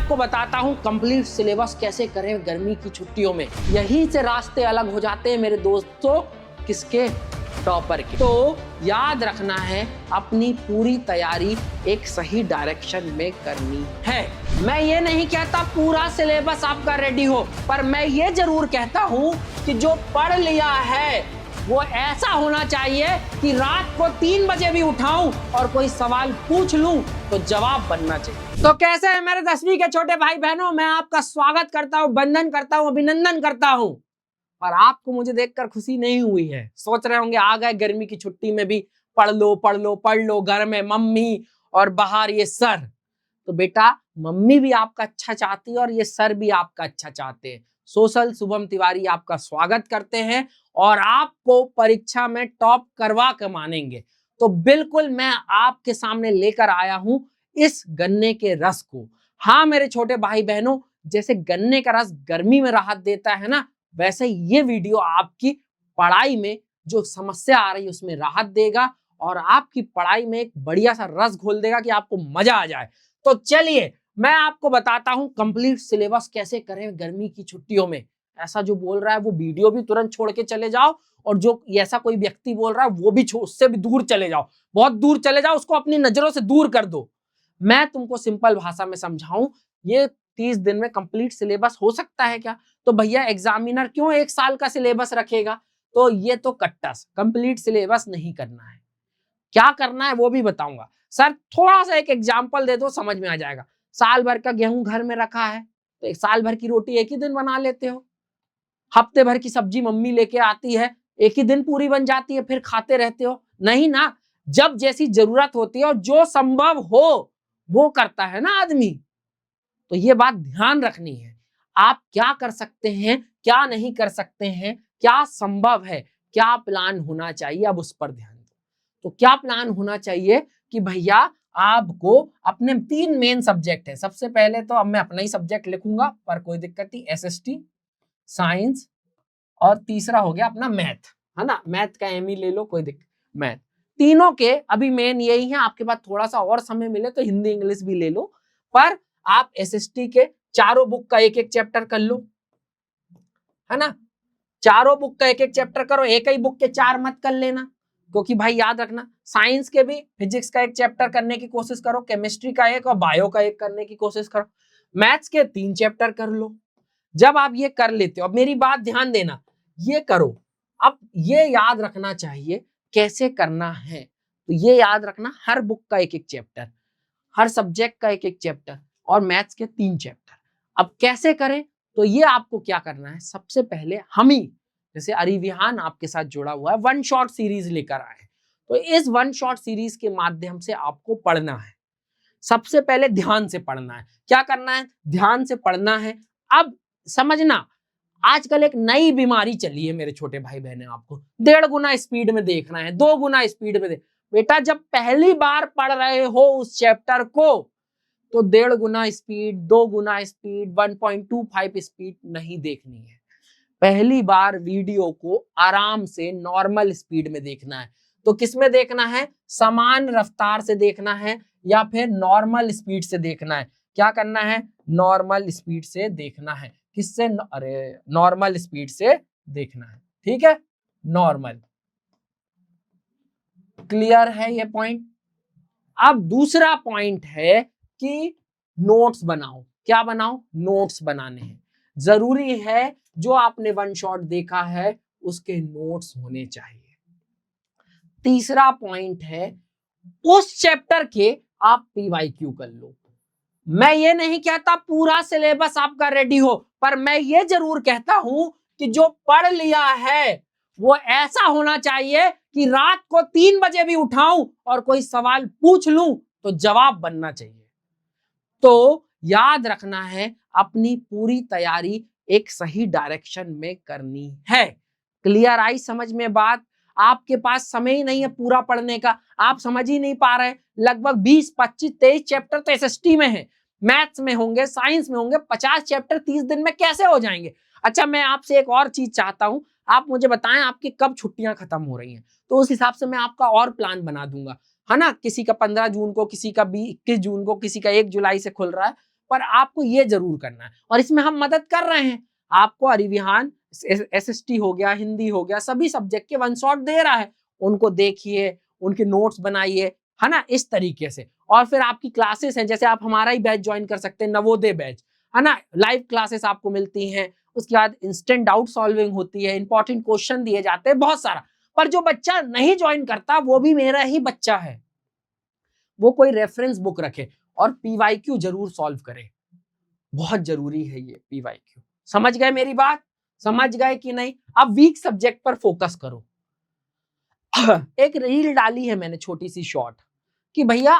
आपको बताता हूँ कंप्लीट सिलेबस कैसे करें गर्मी की छुट्टियों में। यहीं से रास्ते अलग हो जाते हैं मेरे दोस्तों, किसके? टॉपर के। तो याद रखना है, अपनी पूरी तैयारी एक सही डायरेक्शन में करनी है। मैं ये नहीं कहता पूरा सिलेबस आपका रेडी हो, पर मैं ये जरूर कहता हूँ कि जो पढ़ लिया है वो ऐसा होना चाहिए कि रात को 3 बजे भी उठाऊं और कोई सवाल पूछ लूं तो जवाब बनना चाहिए। तो कैसे है मेरे 10वीं के छोटे भाई बहनों, मैं आपका स्वागत करता हूं, वंदन करता हूं, अभिनंदन करता हूं। और आपको मुझे देखकर खुशी नहीं हुई है, सोच रहे होंगे आ गए गर्मी की छुट्टी में भी पढ़ लो पढ़ लो पढ़ लो, घर में मम्मी और बाहर ये सर। तो बेटा, मम्मी भी आपका अच्छा चाहती है और ये सर भी आपका अच्छा चाहते हैं। सोशल शुभम तिवारी आपका स्वागत करते हैं और आपको परीक्षा में टॉप करवा के मानेंगे। तो बिल्कुल मैं आपके सामने लेकर आया हूं इस गन्ने के रस को। हाँ मेरे छोटे भाई बहनों, जैसे गन्ने का रस गर्मी में राहत देता है ना, वैसे ये वीडियो आपकी पढ़ाई में जो समस्या आ रही है उसमें राहत देगा और आपकी पढ़ाई में एक बढ़िया सा रस घोल देगा कि आपको मजा आ जाए। तो चलिए मैं आपको बताता हूं कंप्लीट सिलेबस कैसे करें गर्मी की छुट्टियों में। ऐसा जो बोल रहा है वो वीडियो भी तुरंत छोड़ के चले जाओ, और जो ऐसा कोई व्यक्ति बोल रहा है वो भी उससे भी दूर चले जाओ, बहुत दूर चले जाओ, उसको अपनी नजरों से दूर कर दो। मैं तुमको सिंपल भाषा में समझाऊं, ये 30 दिन में कंप्लीट सिलेबस हो सकता है क्या? तो भैया एग्जामिनर क्यों 1 साल का सिलेबस रखेगा? तो ये तो कट्टस कंप्लीट सिलेबस नहीं करना है। क्या करना है वो भी बताऊंगा। सर थोड़ा सा एक एग्जांपल दे दो, समझ में आ जाएगा। साल भर का गेहूं घर में रखा है तो एक साल भर की रोटी एक ही दिन बना लेते हो। हफ्ते भर की सब्जी मम्मी लेके आती है, एक ही दिन पूरी बन जाती है, फिर खाते रहते हो? नहीं ना, जब जैसी जरूरत होती है और जो संभव हो वो करता है ना आदमी। तो ये बात ध्यान रखनी है। आप क्या कर सकते हैं, क्या नहीं कर सकते हैं, क्या संभव है, क्या प्लान होना चाहिए, अब उस पर ध्यान दो। तो क्या प्लान होना चाहिए कि भैया आपको अपने 3 मेन सब्जेक्ट है। सबसे पहले तो अब मैं अपना ही सब्जेक्ट लिखूंगा पर कोई दिक्कत नहीं, एसएसटी, साइंस, और तीसरा हो गया अपना मैथ, है ना। मैथ का एम ही ले लो, कोई दिक्कत। मैथ तीनों के अभी मेन यही है। आपके पास थोड़ा सा और समय मिले तो हिंदी इंग्लिश भी ले लो, पर आप एसएसटी के चारों बुक का एक एक चैप्टर कर लो, है ना। चारों बुक का एक एक चैप्टर करो, एक ही बुक के 4 मत कर लेना, क्योंकि भाई याद रखना साइंस के भी फिजिक्स का एक चैप्टर करने की कोशिश करो, केमिस्ट्री का एक और बायो का एक करने की कोशिश करो, मैथ्स के 3 चैप्टर कर लो। जब आप ये कर लेते हो, अब मेरी बात ध्यान देना, ये करो। अब ये याद रखना चाहिए कैसे करना है। तो ये याद रखना, हर बुक का एक एक चैप्टर, हर सब्जेक्ट का एक एक चैप्टर और मैथ्स के 3 चैप्टर। अब कैसे करें? तो ये आपको क्या करना है, सबसे पहले हम ही जैसे अरिविहान आपके साथ जुड़ा हुआ है, 1 शॉट सीरीज लेकर आए। तो इस 1 शॉट सीरीज के माध्यम से आपको पढ़ना है। सबसे पहले ध्यान से पढ़ना है। क्या करना है? ध्यान से पढ़ना है। अब समझना, आजकल एक नई बीमारी चली है मेरे छोटे भाई बहने, आपको 1.5 गुना स्पीड में देखना है, 2 गुना स्पीड में बेटा जब पहली बार पढ़ रहे हो उस चैप्टर को तो 1.5 गुना स्पीड, 2 गुना स्पीड, 1.25 स्पीड नहीं देखनी है। पहली बार वीडियो को आराम से नॉर्मल स्पीड में देखना है। तो किसमें देखना है? समान रफ्तार से देखना है या फिर नॉर्मल स्पीड से देखना है? क्या करना है? नॉर्मल स्पीड से देखना है। किससे? अरे नॉर्मल स्पीड से देखना है, ठीक है, नॉर्मल। क्लियर है ये पॉइंट? अब दूसरा पॉइंट है कि नोट्स बनाओ। क्या बनाओ? नोट्स बनाने हैं। जरूरी है जो आपने 1 शॉट देखा है उसके नोट्स होने चाहिए। तीसरा पॉइंट है उस चैप्टर के आप पीवाईक्यू कर लो। मैं ये नहीं कहता पूरा सिलेबस आपका रेडी हो, पर मैं ये जरूर कहता हूं कि जो पढ़ लिया है वो ऐसा होना चाहिए कि रात को 3 बजे भी उठाऊं और कोई सवाल पूछ लूं तो जवाब बनना चाहिए। तो याद रखना है, अपनी पूरी तैयारी एक सही डायरेक्शन में करनी है। क्लियर आई समझ में बात? आपके पास समय ही नहीं है पूरा पढ़ने का, आप समझ ही नहीं पा रहे। लगभग 20, 25, 23 चैप्टर तो एसएसटी में है, मैथ्स में होंगे, साइंस में होंगे, 50 चैप्टर 30 दिन में कैसे हो जाएंगे? अच्छा मैं आपसे एक और चीज चाहता हूं, आप मुझे बताएं आपकी कब छुट्टियां खत्म हो रही हैं, तो उस हिसाब से मैं आपका और प्लान बना दूंगा, है ना। किसी का 15 जून को, किसी का 21 जून को, किसी का 1 जुलाई से खुल रहा है। पर आपको ये जरूर करना है और इसमें हम मदद कर रहे हैं आपको। अरिविहान SST हो गया, हिंदी हो गया, सभी सब्जेक्ट के वन शॉट दे रहा है, उनको देखिए, उनके नोट्स बनाइए, है ना, इस तरीके से। और फिर आपकी क्लासेस हैं, जैसे आप हमारा ही बैच ज्वाइन कर सकते हैं, नवोदय बैच, है ना, लाइव क्लासेस आपको मिलती हैं। उसके बाद इंस्टेंट डाउट सॉल्विंग होती है, इंपॉर्टेंट क्वेश्चन दिए जाते हैं, बहुत सारा। पर जो बच्चा नहीं ज्वाइन करता वो भी मेरा ही बच्चा है, वो कोई रेफरेंस बुक रखे और PYQ जरूर सॉल्व करे, बहुत जरूरी है ये PYQ। समझ गए मेरी बात? समझ गए कि नहीं? अब वीक सब्जेक्ट पर फोकस करो। एक रील डाली है मैंने छोटी सी शॉर्ट कि भैया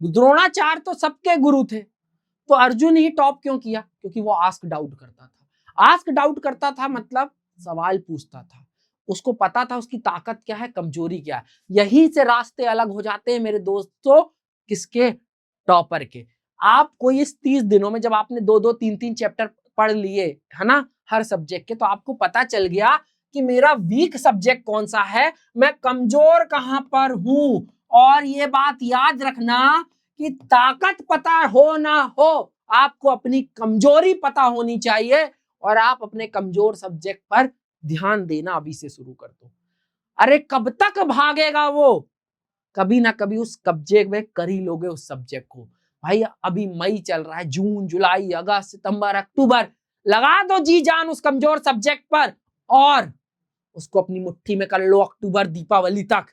द्रोणाचार्य तो सबके गुरु थे, तो अर्जुन ही टॉप क्यों किया? क्योंकि वो आस्क डाउट करता था। आस्क डाउट करता था मतलब सवाल पूछता था, उसको पता था उसकी ताकत क्या है, कमजोरी क्या है। यही से रास्ते अलग हो जाते हैं मेरे दोस्तों, किसके? टॉपर के। आपको इस 30 दिनों में जब आपने 2-2, 3-3 चैप्टर पढ़ लिए, है ना, हर सब्जेक्ट के, तो आपको पता चल गया कि मेरा वीक सब्जेक्ट कौन सा है, मैं कमजोर कहां पर हूं। और ये बात याद रखना कि ताकत पता हो ना हो, आपको अपनी कमजोरी पता होनी चाहिए और आप अपने कमजोर सब्जेक्ट पर ध्यान देना अभी से शुरू कर दो। अरे कब तक भागेगा वो? कभी ना कभी उस कब्जे में कर ही लोगे उस सब्जेक्ट को। भाई अभी मई चल रहा है, जून, जुलाई, अगस्त, सितंबर, अक्टूबर, लगा दो जी जान उस कमजोर सब्जेक्ट पर और उसको अपनी मुट्ठी में कर लो अक्टूबर, दीपावली तक।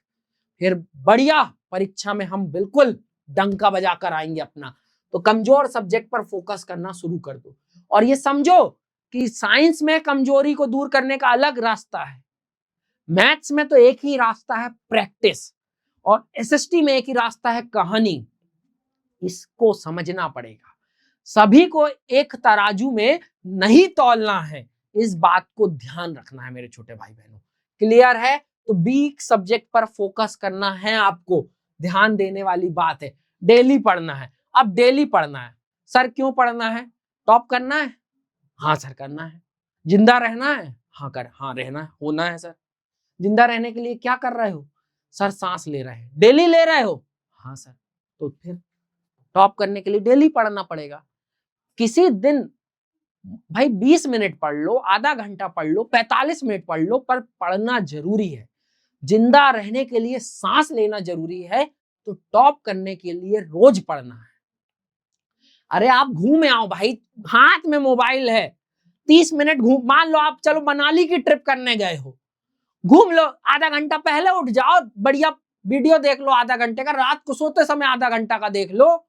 फिर बढ़िया परीक्षा में हम बिल्कुल डंका बजा कर आएंगे अपना। तो कमजोर सब्जेक्ट पर फोकस करना शुरू कर दो और ये समझो कि साइंस में कमजोरी को दूर करने का अलग रास्ता है, मैथ्स में तो एक ही रास्ता है, प्रैक्टिस, और SST में एक ही रास्ता है, कहानी। इसको समझना पड़ेगा। सभी को एक तराजू में नहीं तौलना है, इस बात को ध्यान रखना है मेरे छोटे भाई बहनों। क्लियर है? तो वीक सब्जेक्ट पर फोकस करना है आपको, ध्यान देने वाली बात है। डेली पढ़ना है। अब डेली पढ़ना है। सर क्यों पढ़ना है? टॉप करना है? हाँ सर करना है। जिंदा रहना है? हाँ रहना है, होना है सर। जिंदा रहने के लिए क्या कर रहे हो? सर सांस ले रहे हैं। डेली ले रहे हो? हाँ सर। तो फिर टॉप करने के लिए डेली पढ़ना पड़ेगा। किसी दिन भाई 20 मिनट पढ़ लो, आधा घंटा पढ़ लो, 45 मिनट पढ़ लो, पर पढ़ना जरूरी है। जिंदा रहने के लिए सांस लेना जरूरी है, तो टॉप करने के लिए रोज पढ़ना है। अरे आप घूम आओ भाई, हाथ में मोबाइल है, 30 मिनट घूम, मान लो आप चलो मनाली की ट्रिप करने गए हो, घूम लो, आधा घंटा पहले उठ जाओ, बढ़िया वीडियो देख लो आधा घंटे का, रात को सोते समय आधा घंटा का देख लो।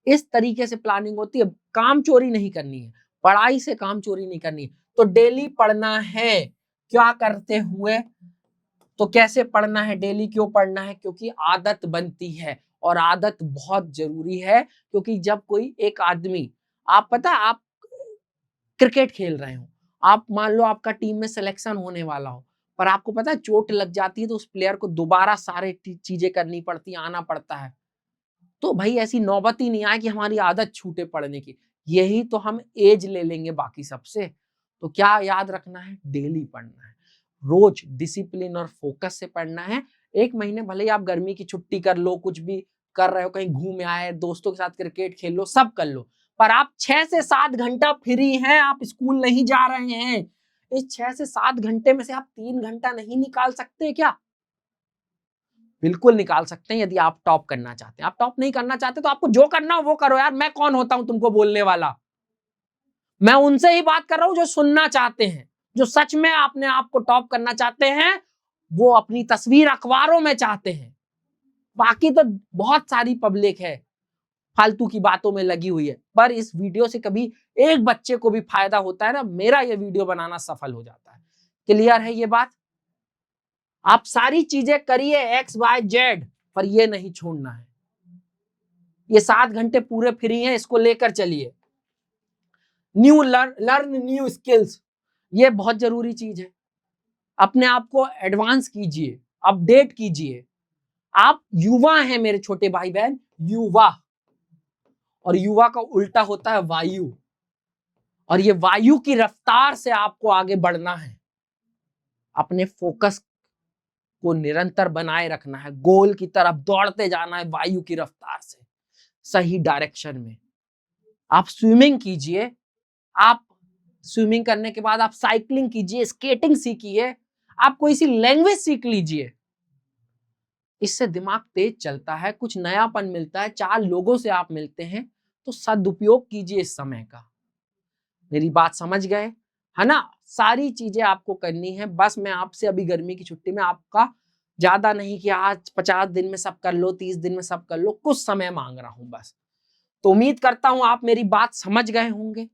इस तरीके से प्लानिंग होती है। काम चोरी नहीं करनी है, पढ़ाई से काम चोरी नहीं करनी है। तो डेली पढ़ना है। क्या करते हुए? तो कैसे पढ़ना है, डेली क्यों पढ़ना है? क्योंकि आदत बनती है और आदत बहुत जरूरी है। क्योंकि जब कोई एक आदमी, आप पता आप क्रिकेट खेल रहे हो, आप मान लो आपका टीम में सिलेक्शन होने वाला हो, पर आपको पता है चोट लग जाती है तो उस प्लेयर को दोबारा सारे चीजें करनी पड़ती, आना पड़ता है। तो भाई ऐसी नौबत ही नहीं आए कि हमारी आदत छूटे पढ़ने की। यही तो हम एज ले लेंगे बाकी सबसे। तो क्या याद रखना है? डेली पढ़ना है, रोज डिसिप्लिन और फोकस से पढ़ना है। 1 महीने भले ही आप गर्मी की छुट्टी कर लो, कुछ भी कर रहे हो, कहीं घूम आए, दोस्तों के साथ क्रिकेट खेल लो, सब कर लो, पर आप 6 से 7 घंटा फ्री हैं, आप स्कूल नहीं जा रहे हैं। इस 6 से 7 घंटे में से आप 3 घंटा नहीं निकाल सकते क्या? बिल्कुल निकाल सकते हैं, यदि आप टॉप करना चाहते हैं। आप टॉप नहीं करना चाहते तो आपको जो करना हो वो करो यार। मैं कौन होता हूं तुमको बोलने वाला? मैं उनसे ही बात कर रहा हूं जो सुनना चाहते हैं, जो सच में अपने आप को टॉप करना चाहते हैं, वो अपनी तस्वीर अखबारों में चाहते हैं। बाकी तो बहुत सारी पब्लिक है फालतू की बातों में लगी हुई है, पर इस वीडियो से कभी एक बच्चे को भी फायदा होता है ना, मेरा ये वीडियो बनाना सफल हो जाता है। क्लियर है ये बात? आप सारी चीजें करिए XYZ, पर ये नहीं छोड़ना है। ये 7 घंटे पूरे फ्री हैं, इसको लेकर चलिए। न्यू लर्न न्यू स्किल्स, ये बहुत जरूरी चीज है। अपने आप को एडवांस कीजिए, अपडेट कीजिए। आप युवा हैं मेरे छोटे भाई बहन, युवा, और युवा का उल्टा होता है वायु, और ये वायु की रफ्तार से आपको आगे बढ़ना है। अपने फोकस को निरंतर बनाए रखना है, गोल की तरफ दौड़ते जाना है वायु की रफ्तार से, सही डायरेक्शन में। आप स्विमिंग कीजिए, आप स्विमिंग करने के बाद आप साइकिलिंग कीजिए, स्केटिंग सीखिए, आप कोई सी लैंग्वेज सीख लीजिए। इससे दिमाग तेज चलता है, कुछ नयापन मिलता है, 4 लोगों से आप मिलते हैं, तो सदुपयोग कीजिए इस समय का। मेरी बात समझ गए, है ना? सारी चीजें आपको करनी है। बस मैं आपसे अभी गर्मी की छुट्टी में आपका ज्यादा नहीं कि आज 50 दिन में सब कर लो, 30 दिन में सब कर लो, कुछ समय मांग रहा हूं बस। तो उम्मीद करता हूं आप मेरी बात समझ गए होंगे,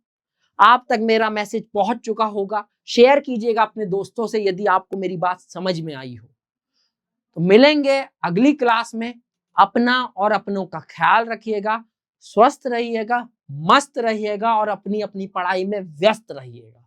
आप तक मेरा मैसेज पहुंच चुका होगा। शेयर कीजिएगा अपने दोस्तों से यदि आपको मेरी बात समझ में आई हो। तो मिलेंगे अगली क्लास में। अपना और अपनों का ख्याल रखिएगा, स्वस्थ रहिएगा, मस्त रहिएगा और अपनी अपनी पढ़ाई में व्यस्त रहिएगा।